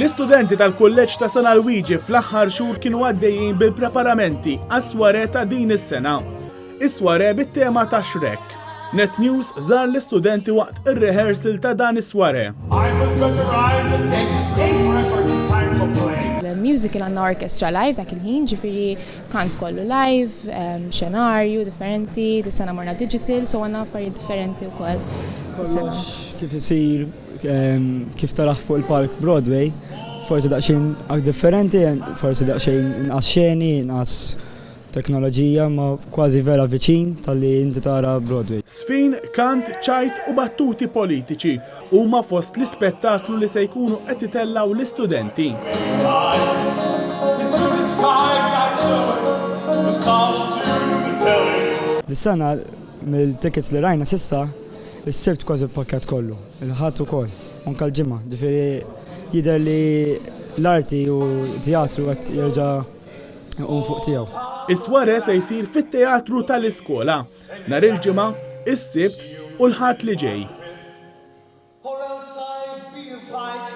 L-istudenti tal-kulleġġ ta' San Luigi fl-aħħar xhur kienu għaddejjin bil-preparamenti għas-sware ta' din is-sena. Is-sware bit-tema ta' Shrek. Net News żar l-istudenti waqt ir-rehearsal ta' dan is-sware. Musical għandna orchestra live dak il-ħin, ġifieri kant kollu live, xenarju differenti, dis-sena morna digital, so għandna affarijiet differenti wkoll. Kif isir, kif taraħ fuq il-Park Broadway, forsi daqsxejn differenti, forsi daqsxejn inqas xeni, inqas teknoloġija, ma kważi vera viċin tal-li inti tara Broadway. Sfin, kant, ċajt u battuti politiċi huma fost l-ispettaklu li se jkunu qed itellaw l-istudenti. Dis-sena mill-tickets li rajna sissa is-sibt kważi l-pakket kollu, il-ħadd ukoll, anke l-ġimgħa, ġifieri jidher li l-arti u t-teatru qed jerġa' jqum fuq tiegħu. Is-sware se jsir fit-teatru tal-iskola nhar il-ġimgħa, is-sibt u l-ħadd li ġej.